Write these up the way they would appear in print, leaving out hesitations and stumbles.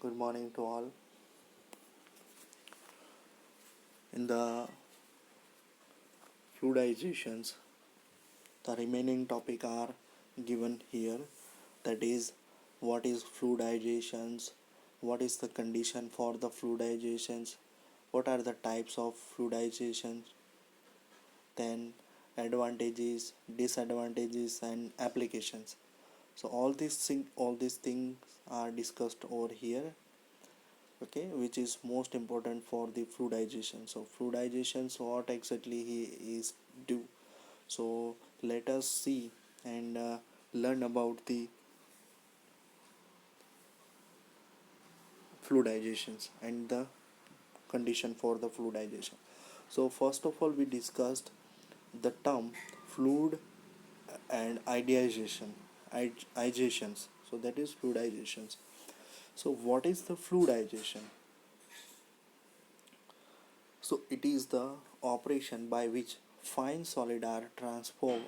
Good morning to all. In the fluidizations, the remaining topic are given here. That is, what is fluidizations? What is the condition for the fluidizations? What are the types of fluidizations? Then advantages, disadvantages, and applications. So all these things are discussed over here, okay, which is most important for the fluidization. So fluidization, so what exactly he is do. So let us see and learn about the fluidizations and the condition for the fluidization. So first of all, we discussed the term fluid and ideations. So that is fluidizations. So what is the fluidization? So it is the operation by which fine solid are transformed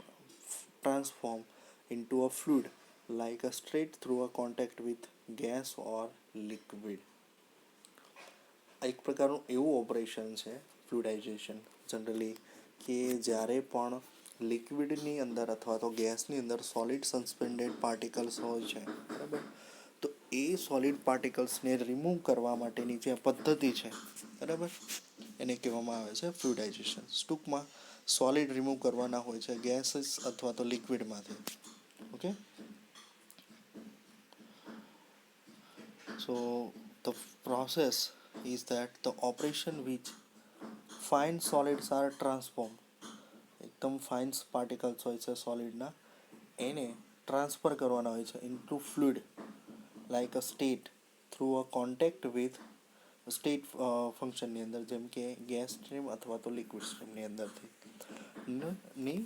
into a fluid, like a straight through a contact with gas or liquid. એક પ્રકારનું એવું operation છે ફ્લુઇડાઇઝેશન generally કે જ્યારે પણ લિક્વિડની અંદર અથવા તો ગેસની અંદર સોલિડ સસ્પેન્ડેડ પાર્ટિકલ્સ હોય છે, બરાબર, તો એ સોલિડ પાર્ટિકલ્સને રિમૂવ કરવા માટેની જે પદ્ધતિ છે, બરાબર, એને કહેવામાં આવે છે ફ્લુઇડાઇઝેશન. ટૂંકમાં સોલિડ રિમૂવ કરવાના હોય છે ગેસીસ અથવા તો લિક્વિડમાંથી. Okay, so the process is that the operation which fine solids are transformed, એકદમ ફાઇન પાર્ટિકલ્સ હોય છે સોલિડના, એને ટ્રાન્સફર કરવાના હોય છે into fluid like a state through a contact with state ફંક્શનની અંદર, જેમ કે ગેસ સ્ટ્રીમ અથવા તો લિક્વિડ સ્ટ્રીમની અંદરથી ની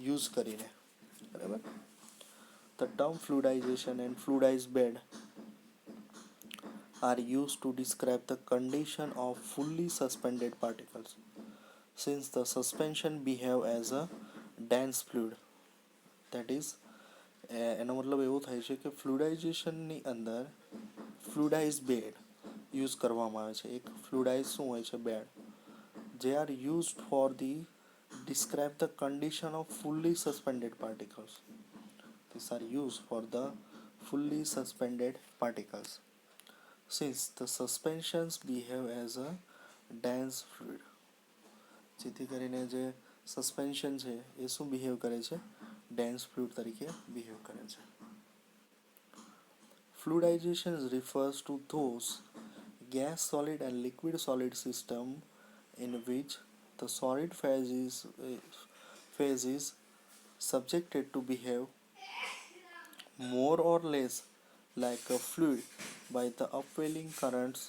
યુઝ કરીને, બરાબર. The term fluidization and fluidized bed are used to describe the condition of fully suspended particles, since the suspension behave as a dense fluid. That is, એનો મતલબ એવો થાય છે કે ફ્લુઇડાઇઝેશનની અંદર ફ્લુઇડાઇઝ બેડ યુઝ કરવામાં આવે છે. એક ફ્લુઇડાઇઝ શું હોય છે? બેડ. જે are used for the describe the condition of fully suspended particles. These are used for the fully suspended particles, since the suspensions behave as a dense fluid. જેથી કરીને જે સસ્પેન્શન છે એ શું બિહેવ કરે છે? ડેન્સ ફ્લુઇડ તરીકે behave કરે છે. Fluidization refers to those gas solid and liquid solid system in which the solid phase is subjected to behave more or less like a fluid by the upwelling currents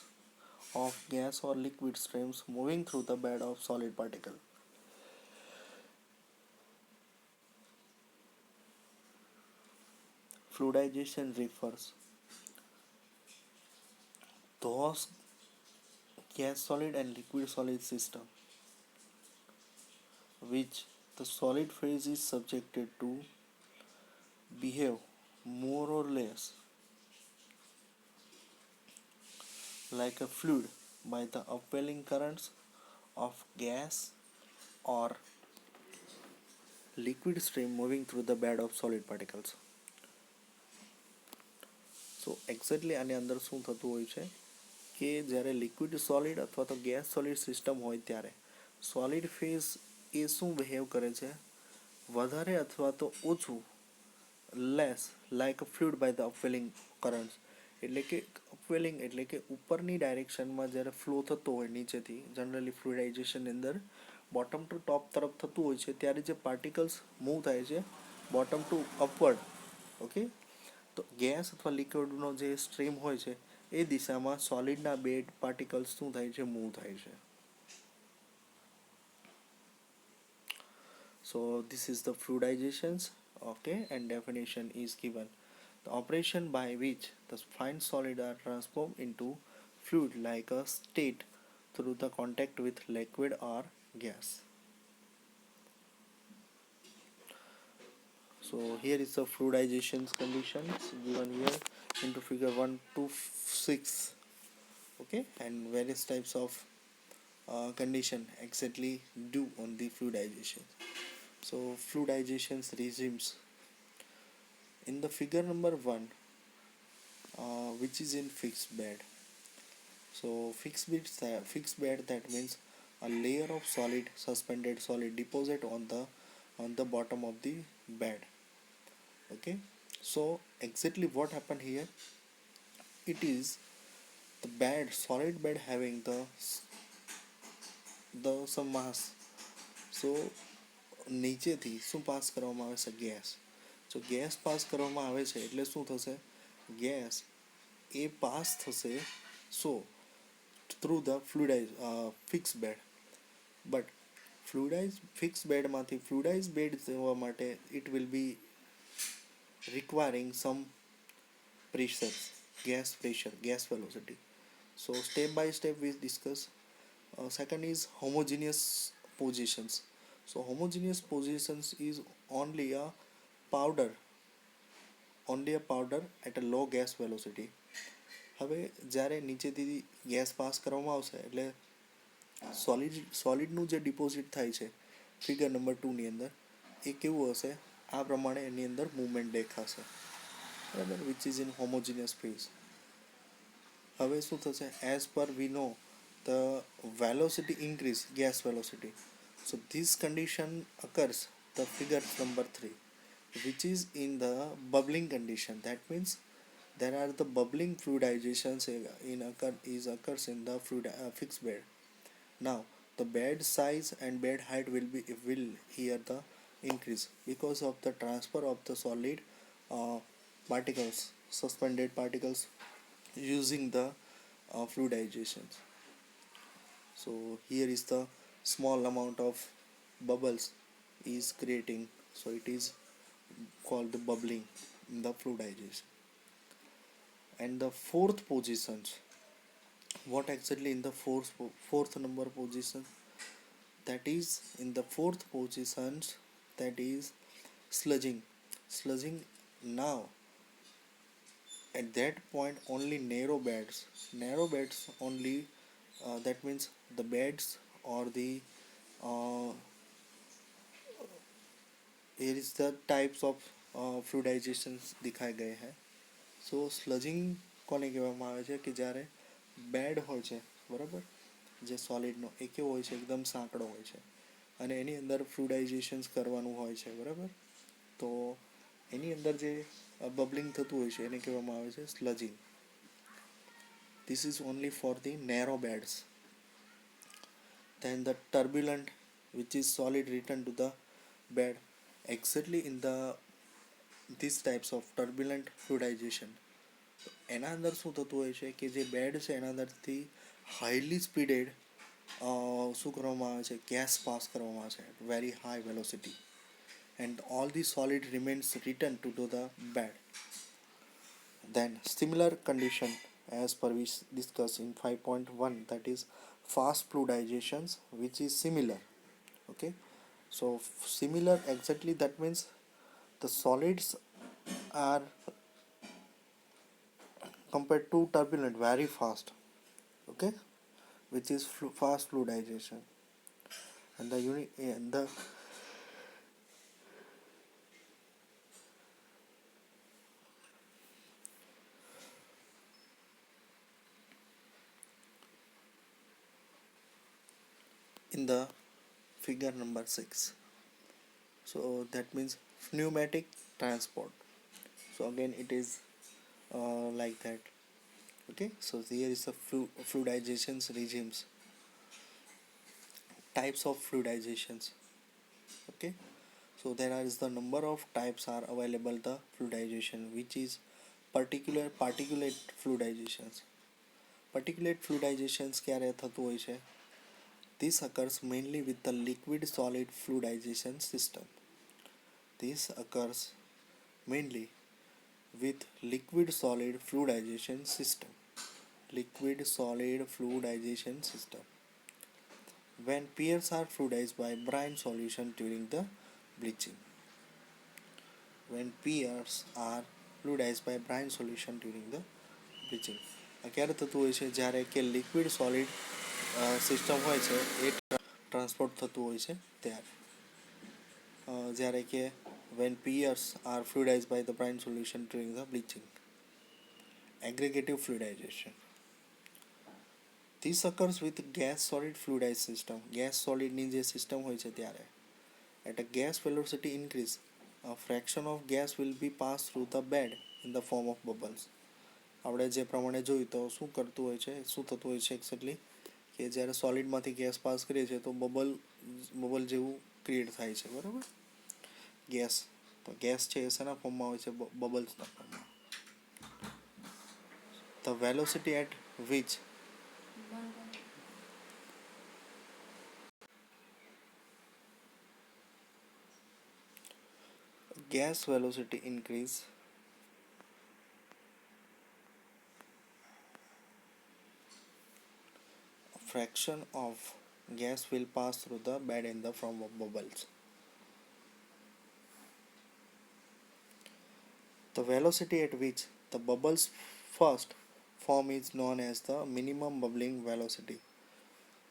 of gas or liquid streams moving through the bed of solid particle. Fluidization refers those gas solid and liquid solid system which the solid phase is subjected to behave more or less like a fluid by the upwelling currents of gas or liquid stream moving through the bed of solid particles. So exactly આની અંદર શું થતું હોય છે કે જ્યારે liquid solid અથવા તો ગેસ સોલિડ સિસ્ટમ હોય ત્યારે સોલિડ ફેઝ એ શું બિહેવ કરે છે? વધારે અથવા તો ઓછું, less like a fluid by the upwelling currents, એટલે કે અપવેલિંગ એટલે કે ઉપરની ડાયરેક્શનમાં જ્યારે ફ્લો થતો હોય નીચેથી, જનરલી ફ્લુઇડાઇઝેશનની અંદર બોટમ ટુ ટોપ તરફ થતું હોય છે, ત્યારે જે પાર્ટિકલ્સ મૂવ થાય છે બોટમ ટુ અપવર્ડ. ઓકે, તો ગેસ અથવા લિક્વિડનો જે સ્ટ્રીમ હોય છે એ દિશામાં સોલિડના બે પાર્ટિકલ્સ શું થાય છે? મૂવ થાય છે. So this is the fluidizations, okay, and definition is given. The operation by which the fine solid are transformed into fluid like a state through the contact with liquid or gas. So here is the fluidization conditions given here into figure 1 to 6. Okay, and various types of condition exactly do on the fluidization. So fluidization regimes in the figure number 1, which is in fixed bed. So fixed bed, that means a layer of solid, suspended solid deposit on the bottom of the bed. Okay, so exactly what happened here, it is the bed, solid bed having the some mass. So નીચેથી શું pass કરવામાં આવે છે, gas. જો gas pass કરવામાં આવે છે એટલે શું થશે, ગેસ એ પાસ થશે so through the fix bed. But fix બેડમાંથી ફ્લુઇડાઇઝ બેડ જવા માટે it will be requiring some pressure, gas pressure, gas velocity. So step by step we discuss. Second is homogeneous positions. So homogeneous positions is only a powder, at a low gas velocity. હવે જ્યારે નીચેથી gas pass કરવામાં આવશે એટલે સોલિડનું જે deposit થાય છે figure number 2ની અંદર, એ કેવું હશે, આ પ્રમાણે એની અંદર મૂવમેન્ટ દેખાશે, બરાબર, which is in homogeneous phase. હવે શું થશે, as per we know the velocity increase, gas velocity. So this condition occurs the figure number 3, which is in the bubbling condition. That means there are the bubbling fluidizations occurs in the fixed bed. Now the bed size and bed height will here the increase because of the transfer of the solid particles, suspended particles, using the fluidizations. So here is the small amount of bubbles is creating, so it is called the bubbling in the fluidization. And the fourth positions, what exactly in the fourth number position, that is in the fourth positions, that is sludging. Now at that point only narrow beds only, that means the beds or the here is the types of fluidizations दिखाए गए हैं. સો સ્લજિંગ કોને કહેવામાં આવે છે કે જ્યારે bed હોય છે, બરાબર, જે સોલિડનો એ કેવો હોય છે, એકદમ સાંકડો હોય છે અને એની અંદર ફ્લુઇડાઇઝેશન્સ કરવાનું હોય છે, બરાબર. તો એની અંદર જે બબલિંગ થતું હોય છે એને કહેવામાં આવે છે સ્લજિંગ. This is only for the narrow beds. Then the turbulent, which is solid return to the bed, exactly in the these types of turbulent fluidization. એના અંદર શું થતું હોય છે કે જે બેડ છે એના અંદરથી હાઈલી સ્પીડેડ શું કરવામાં આવે છે, ગેસ પાસ કરવામાં આવે છે at very high velocity, and all the solid remains returned to the bed. Then similar condition as per we discussed in 5.1, that is fast fluidizations, which is similar. Okay, so similar exactly, that means the solids are compared to turbulent very fast. Okay, which is fast fluidization. And the unit and the in the figure number 6, so that means pneumatic transport. So again it is like that. Okay, so here is the fluidizations regimes, types of fluidizations. Okay, so there is the number of types are available the fluidization, which is particulate fluidizations. Particulate fluidizations ક્યારે થતું હોય છે, this occurs mainly with the liquid solid fluidization system. This occurs mainly with liquid solid fluidization system. Liquid solid fluidization system, when pairs are fluidized by brine solution during the bleaching. when pairs are fluidized by brine solution during the bleaching. આ ક્યારે થતું હોય છે? જ્યારે કે liquid solid system હોય છે એ transport થતું હોય છે ત્યારે. જ્યારે કે when pairs are fluidized by the brine solution during the bleaching. Aggregative fluidization. This occurs with gas solid fluidized system. gas solid ની જે સિસ્ટમ હોય છે ત્યારે at a gas velocity increase, a fraction of gas will be passed through the bed in the form of bubbles. આપણે જે પ્રમાણે જોયું તો શું કરતું હોય છે, શું થતું હોય છે એક્ઝેક્ટલી કે જ્યારે સોલિડમાંથી ગેસ પાસ કરીએ છીએ તો બબલ જેવું ક્રિએટ થાય છે, બરાબર? ગેસ તો ગેસ છે એ શેના ફોર્મમાં હોય છે? બબલ્સના ફોર્મમાં. The velocity at which gas velocity increase a fraction of gas will pass through the bed in the form of bubbles. The velocity at which the bubbles first form is known as the minimum bubbling velocity.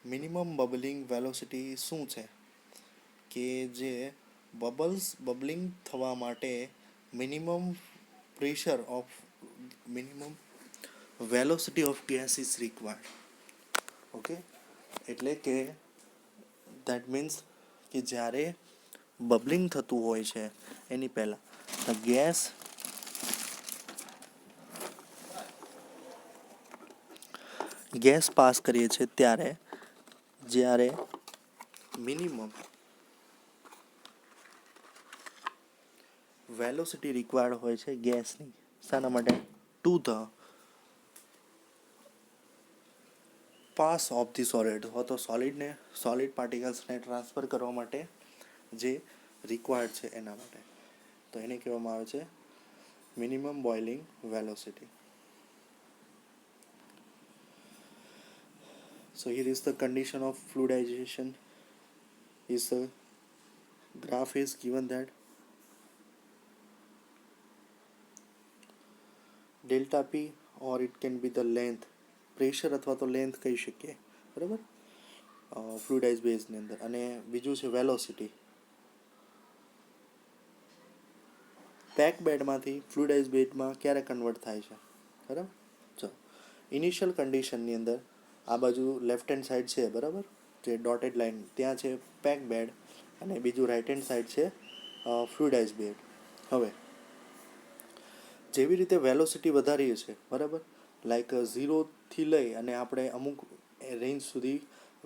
Minimum bubbling velocity શું છે? કે જે bubbling થવા માટે minimum pressure of minimum velocity of gas is required. Okay, એટલે કે that means કે જ્યારે બબલિંગ થતું હોય છે એની પહેલાં ગેસ પાસ કરીએ છીએ ત્યારે જ્યારે મિનિમમ વેલોસિટી રિક્વાયર્ડ હોય છે ગેસની, શાના માટે? To the pass of the solid, અથવા તો સોલિડ પાર્ટિકલ્સને ટ્રાન્સફર કરવા માટે જે રિક્વાયર્ડ છે એના માટે. તો એને કહેવામાં આવે છે minimum boiling velocity. So here is the condition of fluidization. Is the graph is given that delta P, or it can be the length, pressure અથવા તો લેન્થ કહી શકીએ, બરાબર, ફ્લુઇડાઇઝ બેઝની અંદર. અને બીજું છે વેલોસિટી. પેક બેડમાંથી ફ્લુઇડાઇઝ બેડમાં ક્યારે કન્વર્ટ થાય છે, બરાબર? ચલો, ઇનિશિયલ કન્ડિશનની અંદર આ બાજુ લેફ્ટ હેન્ડ સાઈડ છે, બરાબર, જે ડોટેડ લાઇન ત્યાં છે પેક બેડ, અને બીજું રાઇટ હેન્ડ સાઈડ છે ફ્લુઇડાઇઝ બેડ. હવે જેવી રીતે વેલોસિટી વધારીએ છીએ, બરાબર, લાઈક 0થી લઈ અને આપણે અમુક રેન્જ સુધી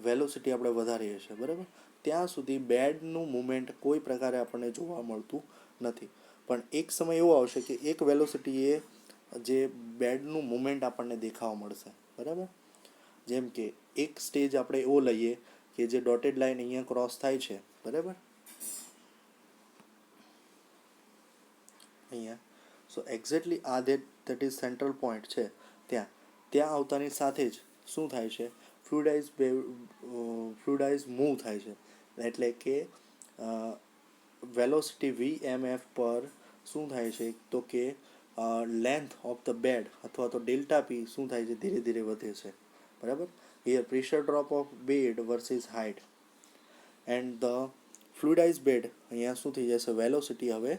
વેલોસિટી આપણે વધારીએ છીએ, બરાબર, ત્યાં સુધી બેડનું મૂવમેન્ટ કોઈ પ્રકારે આપણને જોવા મળતું નથી. પણ એક સમય એવો આવશે કે એક વેલોસિટીએ જે બેડનું મૂવમેન્ટ આપણને દેખાવા મળશે, બરાબર. જેમ કે એક સ્ટેજ આપણે એવો લઈએ કે જે ડોટેડ લાઇન અહીંયા ક્રોસ થાય છે, બરાબર, અહીંયા. સો એક્ઝેક્ટલી આ દેટ ઇઝ સેન્ટ્રલ પોઈન્ટ છે, ત્યાં આવતાની સાથે જ શું થાય છે? ફ્લુઇડાઇઝ મૂવ થાય છે. એટલે કે વેલોસિટી VMF પર શું થાય છે? તો કે લેન્થ ઓફ ધ બેડ અથવા તો ડેલ્ટા પી શું થાય છે? ધીરે ધીરે વધે છે, બરાબર. Here pressure drop of bed versus height, and the fluidize bed, અહીંયા શું થઈ જશે? વેલોસિટી હવે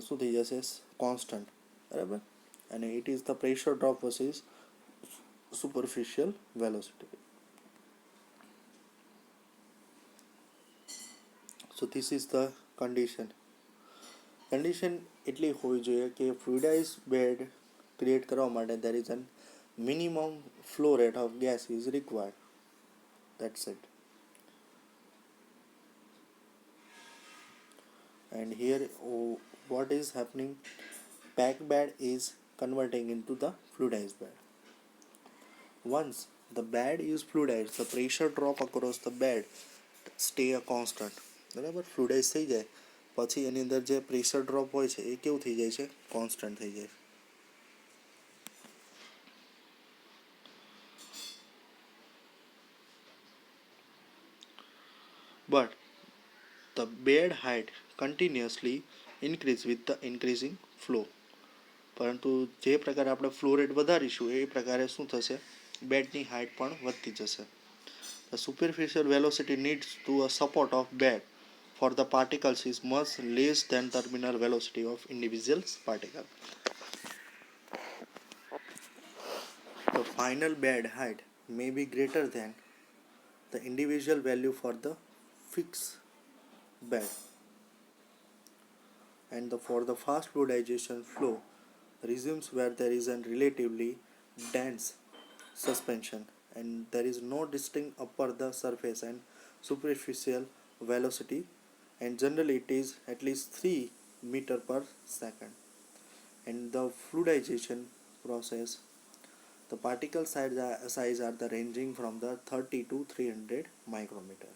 શું થઈ જશે? કોન્સ્ટન્ટ, બરાબર. અને it is the pressure drop versus superficial velocity. So this is the condition એટલી હોવી જોઈએ કે ફ્લુઇડાઇઝ બેડ ક્રિએટ કરવા માટે there is an minimum flow rate of gas is required. That's it. And here what is happening? Pack bed is converting into the fluidized bed. Once the bed is fluidized, the pressure drop across the bed stay a constant, બરાબર. ફ્લુઇડાઇઝ થઈ જાય પછી એની અંદર જે pressure drop હોય છે એ કેવું થઈ જાય છે? કોન્સ્ટન્ટ થઈ જાય. But the bed height continuously increase with the increasing flow. પરંતુ જે પ્રકારે આપણે ફ્લો રેટ વધારીશું એ પ્રકારે શું થશે, બેડની હાઇટ પણ વધતી જશે. The superficial velocity needs to a support of bed for the particles is much less than terminal velocity of individual particle. The final bed height may be greater than the individual value for the fixed bed. And for the fast fluidization flow resumes where there is a relatively dense suspension and there is no distinct upper the surface and superficial velocity, and generally it is at least 3 meter per second. And the fluidization process, the particle size are the ranging from the 30 to 300 micrometer.